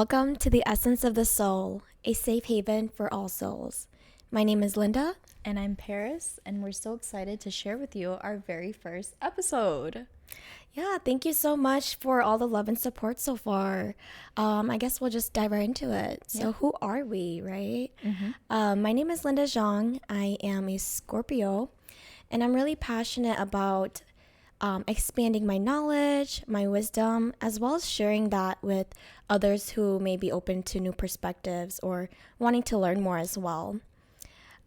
Welcome to the Essence of the Soul, a safe haven for all souls. My name is Linda. And I'm Paris, and we're so excited to share with you our very first episode. Yeah, thank you so much for all the love and support so far. I guess we'll just dive right into it. So who are we, right? My name is Linda Xiong. I am a Scorpio, and I'm really passionate about expanding my knowledge, my wisdom, as well as sharing that with others who may be open to new perspectives or wanting to learn more as well.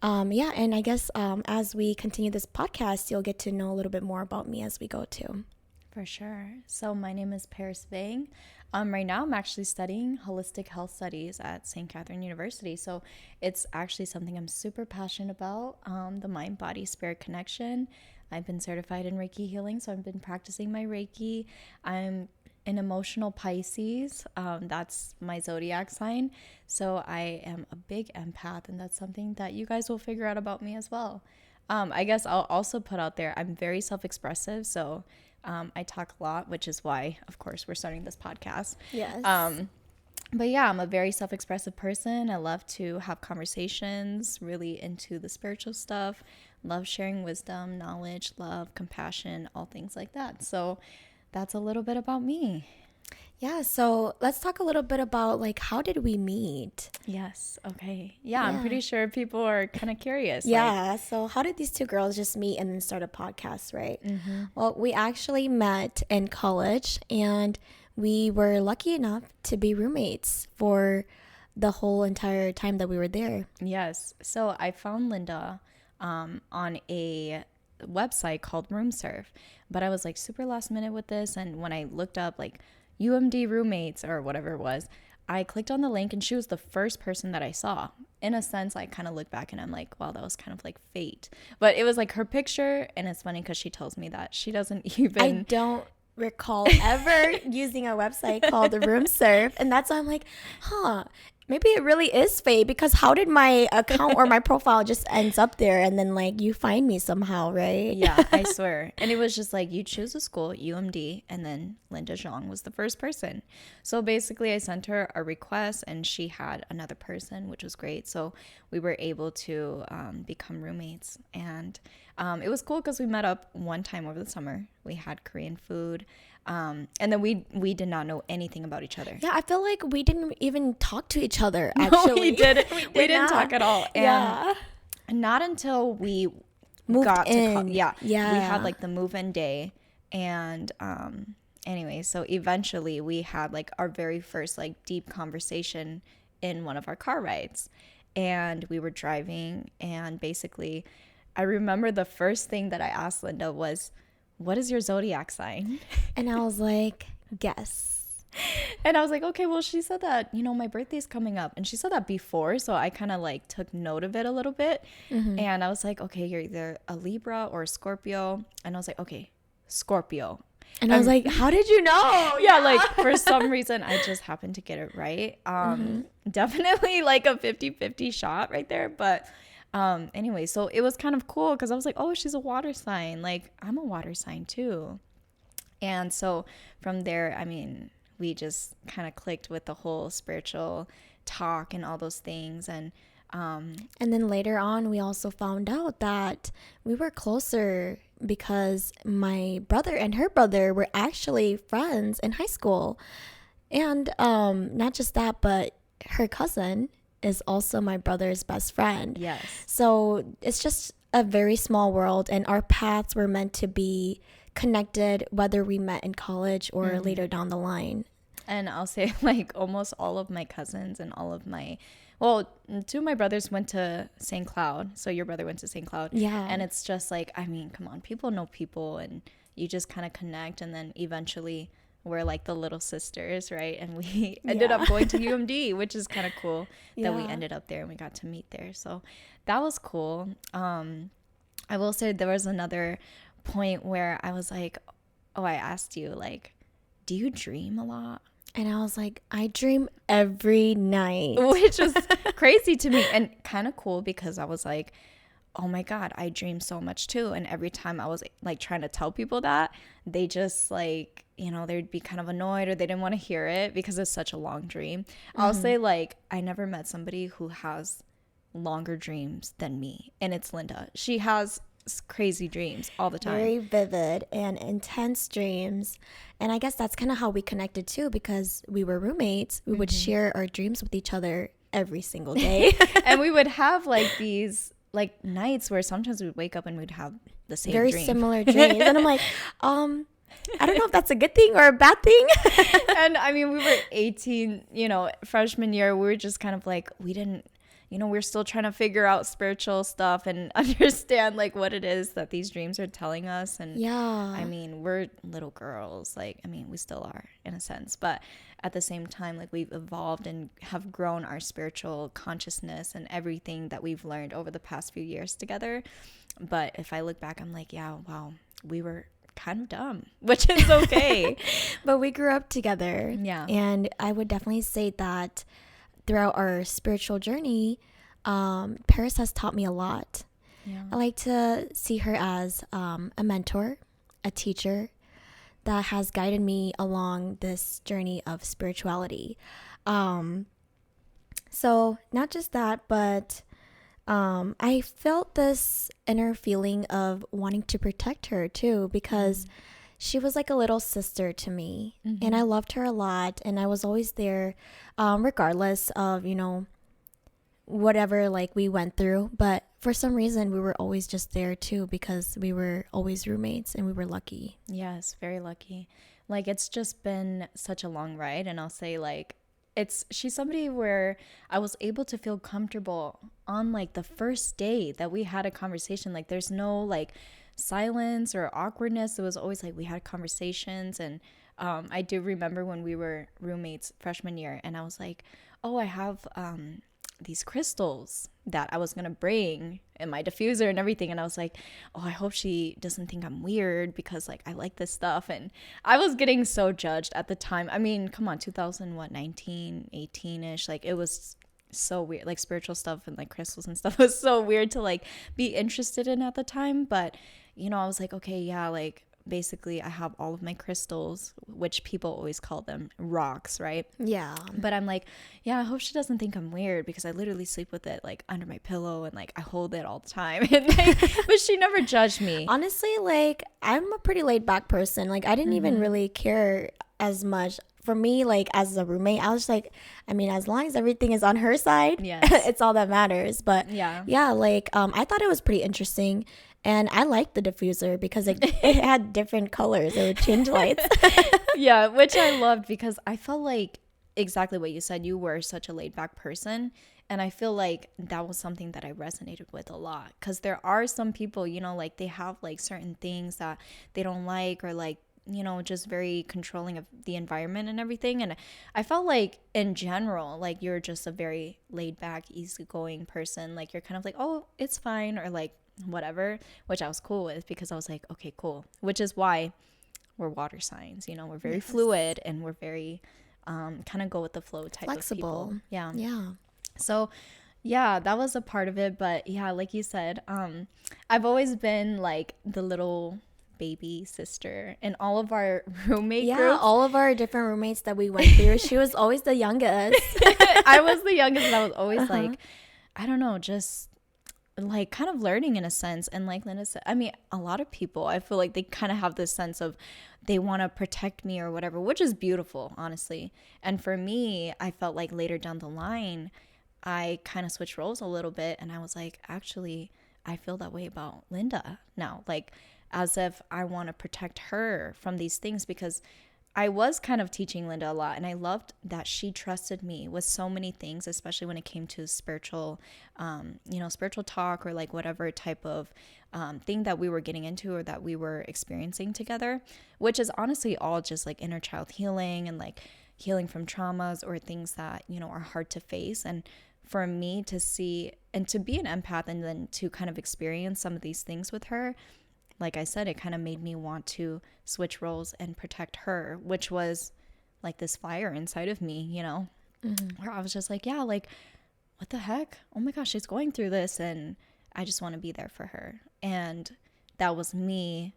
And I guess as we continue this podcast, you'll get to know a little bit more about me as we go too. For sure. So my name is Paris Vang. Right now I'm actually studying holistic health studies at St. Catherine University. So it's actually something I'm super passionate about, the mind, body, spirit connection. I've been certified in Reiki healing, so I've been practicing my Reiki. I'm an emotional Pisces. That's my zodiac sign. So I am a big empath, and that's something that you guys will figure out about me as well. I guess I'll also put out there, I'm very self-expressive, so I talk a lot, which is why, of course, we're starting this podcast. Yes. But yeah, I'm a very self-expressive person. I love to have conversations, really into the spiritual stuff, love sharing wisdom, knowledge, love, compassion, all things like that. So that's a little bit about me. Yeah, so let's talk a little bit about how did we meet? Yes. Okay. Yeah. I'm pretty sure people are kind of curious. Yeah. So how did these two girls just meet and then start a podcast, right? Well, we actually met in college, and we were lucky enough to be roommates for the whole entire time that we were there. Yes. So I found Linda on a website called RoomSurf, but I was super last minute with this. And when I looked up UMD roommates or whatever it was, I clicked on the link and she was the first person that I saw. In a sense, I kind of look back and I'm like, wow, that was kind of like fate. But it was her picture, and it's funny because she tells me that she doesn't even... I don't recall ever using a website called RoomSurf, and that's why I'm like, maybe it really is fate, because how did my account or my profile just ends up there and then you find me somehow, right? Yeah, I swear. And it was just you choose a school, UMD, and then Linda Xiong was the first person. So basically I sent her a request and she had another person, which was great. So we were able to become roommates. And it was cool because we met up one time over the summer. We had Korean food. And then we did not know anything about each other. Yeah, I feel like we didn't even talk to each other, actually. No, we didn't talk at all. And not until we moved in. Yeah. We had the move-in day. And anyway, so eventually we had our very first deep conversation in one of our car rides. And we were driving, and basically I remember the first thing that I asked Linda was, what is your zodiac sign? And I was like, guess. And I was like, okay, well, she said that, my birthday's coming up. And she said that before. So I kind of took note of it a little bit. And I was like, okay, you're either a Libra or a Scorpio. And I was like, okay, Scorpio. And I was like, how did you know? Yeah, for some reason, I just happened to get it right. Definitely a 50-50 shot right there. But anyway, so it was kind of cool because I was like, oh, she's a water sign. I'm a water sign too. And so from there, I mean, we just kind of clicked with the whole spiritual talk and all those things. And then later on, we also found out that we were closer because my brother and her brother were actually friends in high school. And not just that, but her cousin is also my brother's best friend. Yes. So it's just a very small world, and our paths were meant to be connected, whether we met in college or later down the line. And I'll say almost all of my cousins and all of my, well, two of my brothers went to St. Cloud. So your brother went to St. Cloud. Yeah. And it's just I mean, come on, people know people, and you just kind of connect, and then eventually we're the little sisters, right? And we ended up going to UMD, which is kind of cool that we ended up there and we got to meet there. So that was cool. I will say there was another point where I was I asked you, do you dream a lot? And I was like, I dream every night. Which is crazy to me and kind of cool because I was like, oh my God, I dream so much too. And every time I was like trying to tell people that, they just like, you know, they'd be kind of annoyed or they didn't want to hear it because it's such a long dream. I'll say like, I never met somebody who has longer dreams than me. And it's Linda. She has crazy dreams all the time. Very vivid and intense dreams. And I guess that's kind of how we connected too, because we were roommates. We would share our dreams with each other every single day. And we would have like these like nights where sometimes we'd wake up and we'd have the same Very dream. similar dreams. And I'm like, I don't know if that's a good thing or a bad thing. And I mean, we were 18, you know, freshman year. We were just kind of like, we didn't, you know, we're still trying to figure out spiritual stuff and understand like what it is that these dreams are telling us. And Yeah. I mean, we're little girls. Like, I mean, we still are in a sense, but at the same time, like we've evolved and have grown our spiritual consciousness and everything that we've learned over the past few years together. But if I look back, I'm like, yeah, wow, we were kind of dumb, which is okay. But we grew up together. Yeah. And I would definitely say that throughout our spiritual journey, Paris has taught me a lot. Yeah. I like to see her as a mentor, a teacher that has guided me along this journey of spirituality. So not just that, but I felt this inner feeling of wanting to protect her too, because she was like a little sister to me, and I loved her a lot, and I was always there, regardless of, you know, whatever like we went through. But for some reason we were always just there too, because we were always roommates and we were lucky. Yes, very lucky. Like it's just been such a long ride, and I'll say like she's somebody where I was able to feel comfortable on like the first day that we had a conversation. Like there's no like silence or awkwardness. It was always like we had conversations. And I do remember when we were roommates freshman year, and I was like, oh, I have these crystals that I was gonna bring in my diffuser and everything, and I was like, oh, I hope she doesn't think I'm weird because like I like this stuff. And I was getting so judged at the time. I mean, come on, 2019, 18ish, like it was so weird. Like spiritual stuff and like crystals and stuff was so weird to like be interested in at the time. But you know, I was like, okay, yeah, like basically I have all of my crystals, which people always call them rocks, right? Yeah. But I'm like, yeah, I hope she doesn't think I'm weird because I literally sleep with it like under my pillow and like I hold it all the time. And like, but she never judged me. Honestly, like I'm a pretty laid back person. Like I didn't even really care as much. For me, like as a roommate, I was just like, I mean, as long as everything is on her side, Yes. it's all that matters. But yeah, like I thought it was pretty interesting. And I liked the diffuser because it had different colors. It would change lights. Yeah, which I loved because I felt like exactly what you said. You were such a laid back person. And I feel like that was something that I resonated with a lot. Because there are some people, you know, like they have like certain things that they don't like, or like, you know, just very controlling of the environment and everything. And I felt like in general, like you're just a very laid back, easygoing person. Like you're kind of like, oh, it's fine, or like whatever, which I was cool with because I was like, okay, cool. Which is why we're water signs, you know, we're very fluid and we're very kind of go with the flow type Flexible. of people. Yeah. Yeah. So yeah, that was a part of it. But yeah, like you said, I've always been like the little baby sister in all of our roommate groups. All of our different roommates that we went through, she was always the youngest. I was the youngest, and I was always like, I don't know, just like kind of learning in a sense. And like Linda said, I mean, a lot of people, I feel like they kind of have this sense of they want to protect me or whatever, which is beautiful, honestly. And for me, I felt like later down the line, I kind of switched roles a little bit, and I was like, actually, I feel that way about Linda now, like as if I want to protect her from these things, because I was kind of teaching Linda a lot, and I loved that she trusted me with so many things, especially when it came to spiritual, you know, spiritual talk, or like whatever type of thing that we were getting into or that we were experiencing together, which is honestly all just like inner child healing and like healing from traumas or things that, you know, are hard to face. And for me to see and to be an empath and then to kind of experience some of these things with her, like I said, it kind of made me want to switch roles and protect her, which was like this fire inside of me, you know, where I was just like, yeah, like, what the heck? Oh my gosh, she's going through this. And I just want to be there for her. And that was me,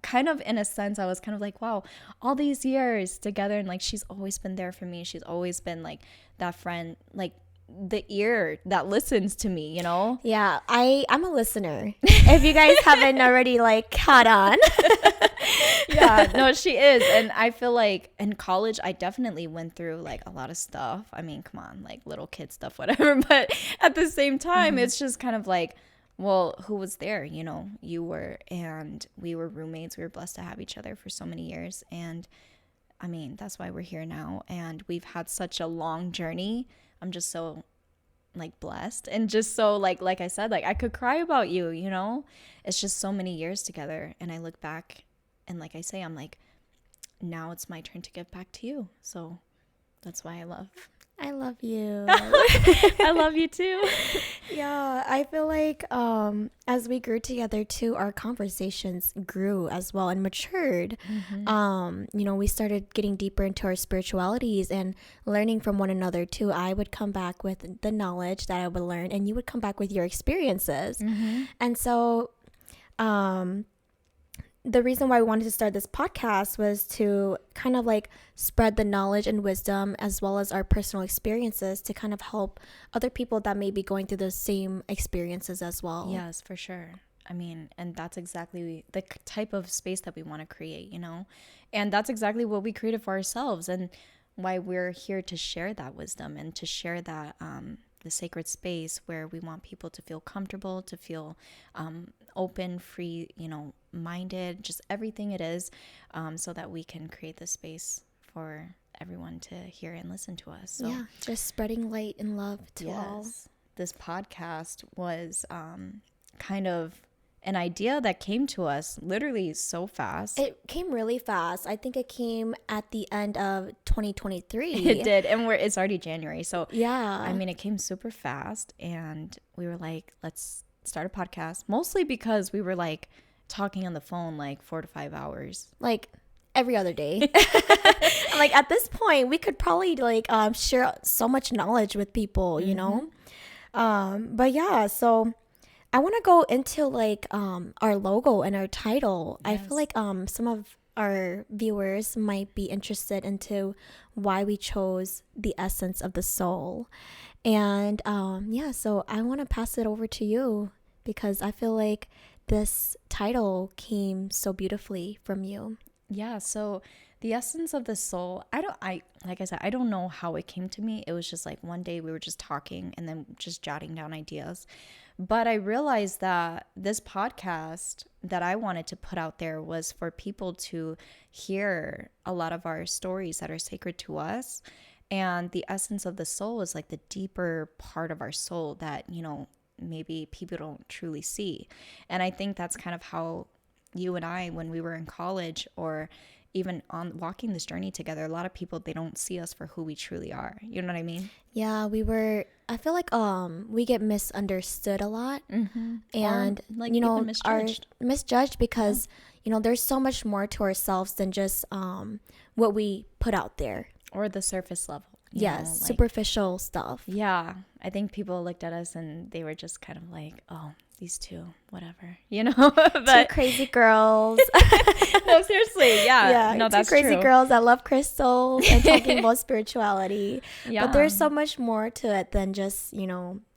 kind of in a sense. I was kind of like, wow, all these years together, and like she's always been there for me. She's always been like that friend, like the ear that listens to me, Yeah, I'm a listener. If you guys haven't already like caught on. Yeah, no, she is. And I feel like in college I definitely went through like a lot of stuff. I mean, come on, like little kid stuff, whatever. But at the same time, it's just kind of like, well, who was there? You were, and we were roommates. We were blessed to have each other for so many years. And I mean, that's why we're here now. And we've had such a long journey. I'm just so like blessed, and just so like I said, like I could cry about you. It's just so many years together, and I look back and like I say, I'm like, now it's my turn to give back to you. So that's why I love you. I love you too. Yeah, I feel like as we grew together too, our conversations grew as well and matured. We started getting deeper into our spiritualities and learning from one another too. I would come back with the knowledge that I would learn, and you would come back with your experiences. And so the reason why I wanted to start this podcast was to kind of like spread the knowledge and wisdom as well as our personal experiences to kind of help other people that may be going through the same experiences as well. Yes, for sure. I mean, and that's exactly the type of space that we want to create, and that's exactly what we created for ourselves, and why we're here to share that wisdom and to share that the sacred space where we want people to feel comfortable, to feel open, free, minded, just everything it is, so that we can create this space for everyone to hear and listen to us. So, yeah, just spreading light and love to all. This podcast was kind of an idea that came to us literally so fast. It came really fast. I think it came at the end of 2023. It did, and it's already January. So yeah, I mean, it came super fast, and we were like, let's start a podcast. Mostly because we were like talking on the phone like 4 to 5 hours, like every other day. Like at this point, we could probably like share so much knowledge with people, But yeah, so I want to go into like our logo and our title. Yes. I feel like some of our viewers might be interested into why we chose the essence of the soul. And so I want to pass it over to you because I feel like this title came so beautifully from you. Yeah, so the essence of the soul, like I said, I don't know how it came to me. It was just like one day we were just talking and then just jotting down ideas. But I realized that this podcast that I wanted to put out there was for people to hear a lot of our stories that are sacred to us. And the essence of the soul is like the deeper part of our soul that, maybe people don't truly see. And I think that's kind of how you and I, when we were in college or even on walking this journey together, a lot of people, they don't see us for who we truly are. You know what I mean? Yeah, I feel like we get misunderstood a lot. And or like even misjudged because there's so much more to ourselves than just what we put out there, or the surface level. Yes, superficial stuff. Yeah, I think people looked at us and they were just kind of like, oh, these two, whatever, but two crazy girls. No, seriously, yeah. No, that's two crazy true. Girls that love crystals and talking about spirituality. Yeah, but there's so much more to it than just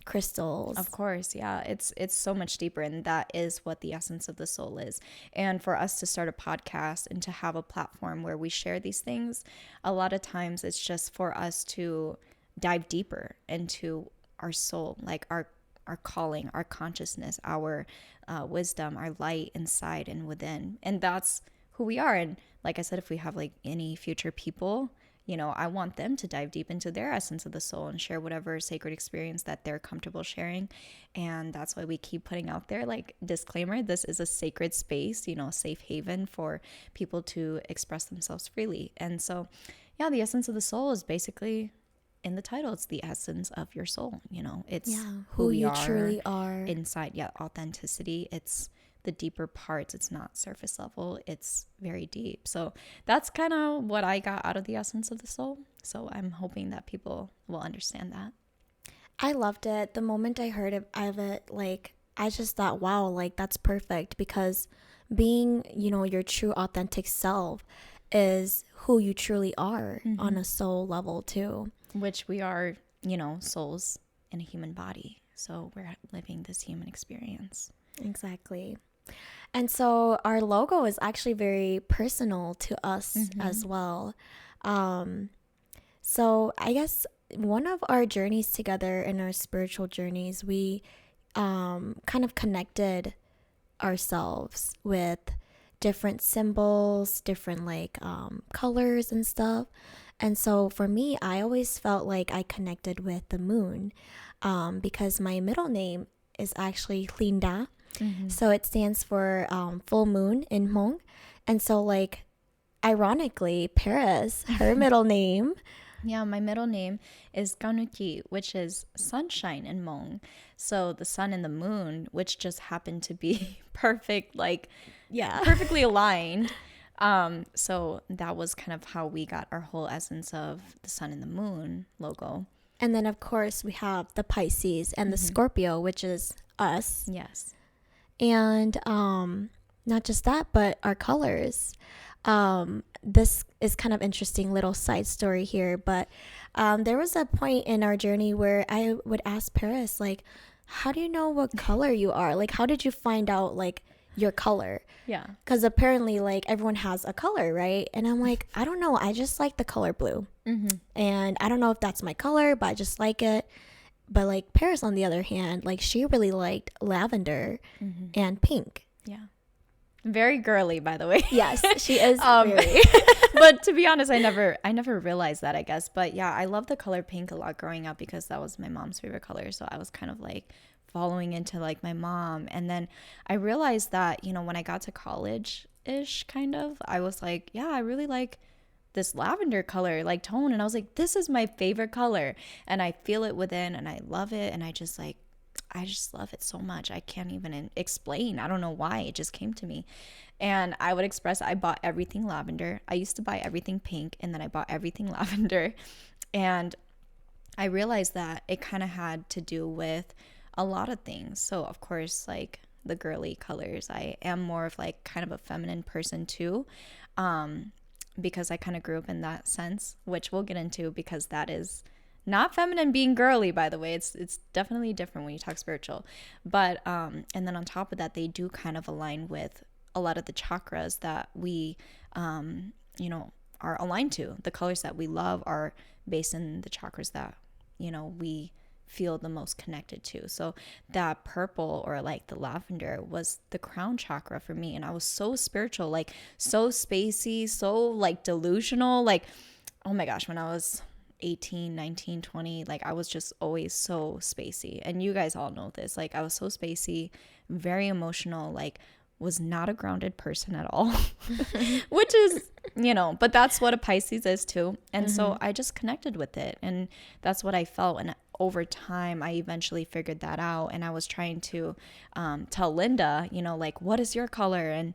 crystals. Of course, yeah. It's so much deeper, and that is what the essence of the soul is. And for us to start a podcast and to have a platform where we share these things, a lot of times it's just for us to dive deeper into our soul, like our calling, our consciousness, our wisdom, our light inside and within. And that's who we are. And like I said, if we have like any future people, I want them to dive deep into their essence of the soul and share whatever sacred experience that they're comfortable sharing. And that's why we keep putting out there, like, disclaimer, this is a sacred space, a safe haven for people to express themselves freely. And so, yeah, the essence of the soul is basically in the title. It's the essence of your soul. It's who you truly are inside. Yeah, authenticity. It's the deeper parts. It's not surface level. It's very deep. So that's kind of what I got out of the essence of the soul. So I'm hoping that people will understand that. I loved it. The moment I heard of it, like, I just thought, wow, like that's perfect, because being, your true authentic self is who you truly are on a soul level too. Which we are, souls in a human body. So we're living this human experience. Exactly. And so our logo is actually very personal to us as well. So I guess one of our journeys together in our spiritual journeys, we kind of connected ourselves with different symbols, different like colors and stuff. And so for me, I always felt like I connected with the moon, because my middle name is actually Linda. So it stands for full moon in Hmong. And so, like, ironically, Paris, her middle name. Yeah, my middle name is Ganuki, which is sunshine in Hmong. So the sun and the moon, which just happened to be perfect, like, perfectly aligned. So that was kind of how we got our whole essence of the sun and the moon logo. And then, of course, we have the Pisces and the Scorpio, which is us. Yes. And not just that, but our colors. This is kind of interesting little side story here, but there was a point in our journey where I would ask Paris, like, how do you know what color you are? Like, how did you find out, like, your color? Yeah. Because apparently, like, everyone has a color, right? And I'm like, I don't know. I just like the color blue. And I don't know if that's my color, but I just like it. But, like, Paris, on the other hand, like, she really liked lavender and pink. Yeah. Very girly, by the way. Yes, she is very. But to be honest, I never realized that, I guess. But yeah, I love the color pink a lot growing up because that was my mom's favorite color. So I was kind of like following into like my mom. And then I realized that, when I got to college-ish kind of, I was like, yeah, I really like this lavender color like tone. And I was like, this is my favorite color. And I feel it within and I love it. And I just love it so much. I can't even explain. I don't know why. It just came to me. And I would express, I bought everything lavender. I used to buy everything pink and then I bought everything lavender. And I realized that it kind of had to do with a lot of things. So of course, like the girly colors, I am more of like kind of a feminine person too. Because I kind of grew up in that sense, which we'll get into because that is not feminine being girly, by the way. It's definitely different when you talk spiritual. But and then on top of that, they do kind of align with a lot of the chakras that we are aligned to. The colors that we love are based in the chakras that we feel the most connected to. So that purple or like the lavender was the crown chakra for me, and I was so spiritual, like so spacey, so like delusional, like oh my gosh, when I was 18, 19, 20, like I was just always so spacey. And you guys all know this. Like I was so spacey, very emotional, like was not a grounded person at all. Which is, but that's what a Pisces is too. And so I just connected with it and that's what I felt. And over time, I eventually figured that out. And I was trying to tell Linda, like, what is your color? And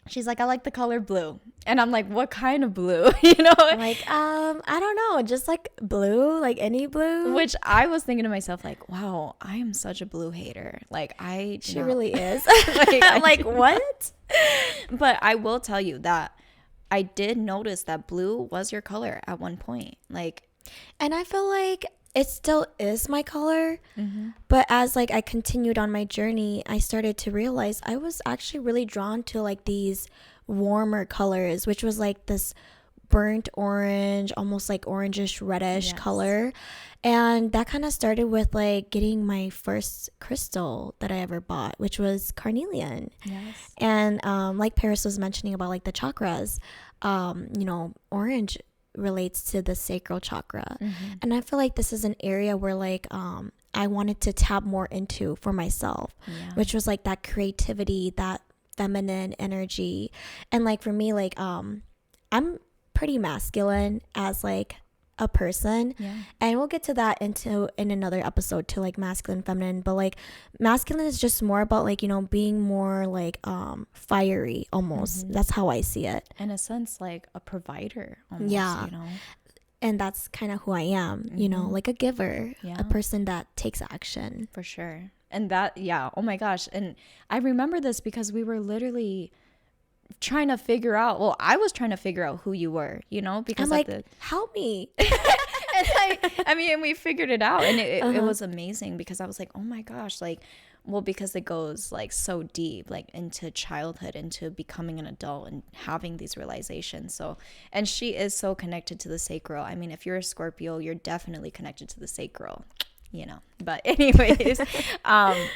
she's like, I like the color blue. And I'm like, what kind of blue? I'm like, I don't know, just like blue, like any blue. Which I was thinking to myself, like, wow, I am such a blue hater. Like, she really is. Like, I'm like, what? But I will tell you that I did notice that blue was your color at one point. Like, and I feel like it still is my color, but as like I continued on my journey, I started to realize I was actually really drawn to like these warmer colors, which was like this burnt orange, almost like orangish reddish color. And that kind of started with like getting my first crystal that I ever bought, which was carnelian. yes. And like Paris was mentioning about like the chakras, orange relates to the sacral chakra. And I feel like this is an area where like I wanted to tap more into for myself, which was like that creativity, that feminine energy. And like for me, like I'm pretty masculine as like a person, and we'll get to that in another episode to like masculine, feminine. But like masculine is just more about like being more like fiery almost. That's how I see it. In a sense, like a provider almost, And that's kind of who I am, like a giver, a person that takes action. For sure. And that, yeah, oh my gosh. And I remember this because we were literally trying to figure out, well, I was trying to figure out who you were, you know, because I'm like, help me. and I mean, we figured it out, and it was amazing because I was like, oh my gosh, like, well, because it goes like so deep, like into childhood, into becoming an adult and having these realizations. So, and she is so connected to the sacral. I mean, if you're a Scorpio, you're definitely connected to the sacral, you know. But anyways, I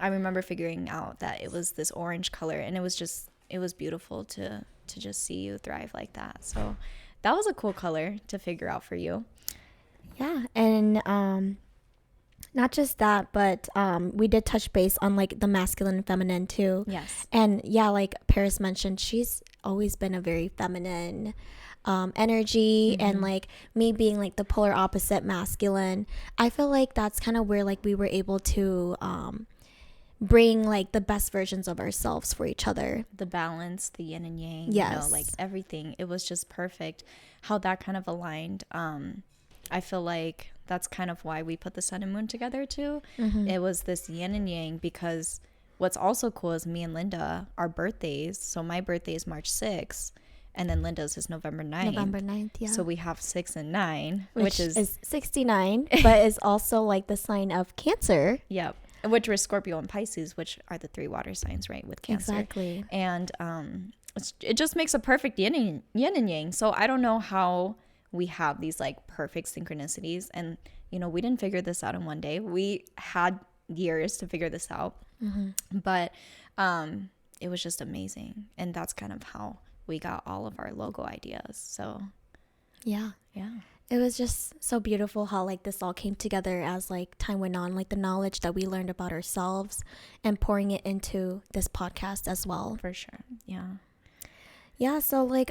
remember figuring out that it was this orange color, and it was beautiful to just see you thrive like that. So that was a cool color to figure out for you. Yeah, and not just that, but we did touch base on like the masculine and feminine too. Yes. And yeah, like Paris mentioned, she's always been a very feminine energy, and like me being like the polar opposite, masculine. I feel like that's kind of where like we were able to bring like the best versions of ourselves for each other. The balance, the yin and yang, yes. You know, like everything. It was just perfect how that kind of aligned. I feel like that's kind of why we put the sun and moon together too. It was this yin and yang, because what's also cool is me and Linda, our birthdays. So my birthday is March 6th, and then Linda's is November 9th. November 9th, yeah. So we have 6 and 9, which is 69, but is also like the sign of Cancer. Yep. Which were Scorpio and Pisces, which are the 3 water signs, right, with Cancer. Exactly. And it just makes a perfect yin and yang. So I don't know how we have these like perfect synchronicities. And, you know, we didn't figure this out in one day. We had years to figure this out. But it was just amazing. And that's kind of how we got all of our logo ideas. So, yeah. It was just so beautiful how like this all came together as like time went on, like the knowledge that we learned about ourselves and pouring it into this podcast as well. For sure. Yeah. So like,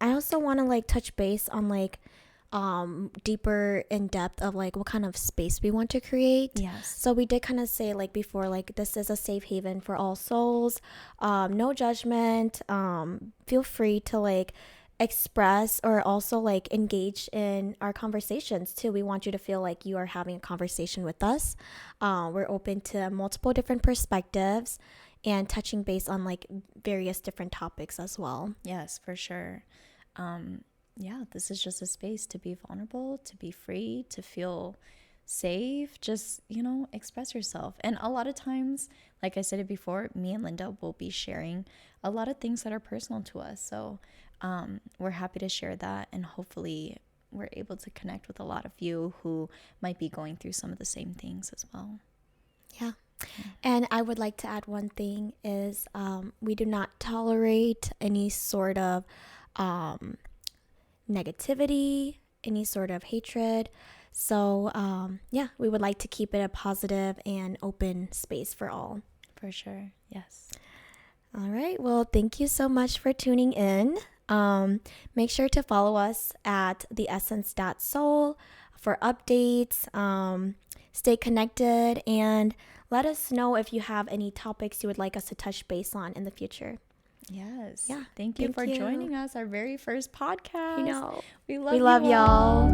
I also want to like touch base on like, deeper in depth of like what kind of space we want to create. Yes. So we did kind of say like before, like this is a safe haven for all souls, no judgment, feel free to like express or also like engage in our conversations too. We want you to feel like you are having a conversation with us. We're open to multiple different perspectives and touching base on like various different topics as well. Yes, for sure. Yeah, this is just a space to be vulnerable, to be free, to feel safe, just, you know, express yourself. And a lot of times, like I said it before, me and Linda will be sharing a lot of things that are personal to us. So we're happy to share that, and hopefully we're able to connect with a lot of you who might be going through some of the same things as well. Yeah. And I would like to add one thing is we do not tolerate any sort of negativity, any sort of hatred. So yeah, we would like to keep it a positive and open space for all. For sure. Yes. All right. Well, thank you so much for tuning in. Make sure to follow us at theessence.soul for updates. Stay connected and let us know if you have any topics you would like us to touch base on in the future. Yes. Yeah. Thank you for joining us, our very first podcast. You know, we love y'all.